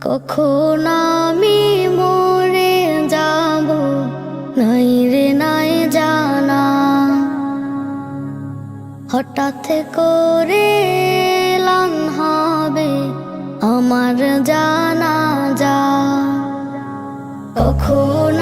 কখন আমি মরে যাব নাই রে নাই জানা, হঠাৎ করে এলান হবে আমার জানাজা। কখন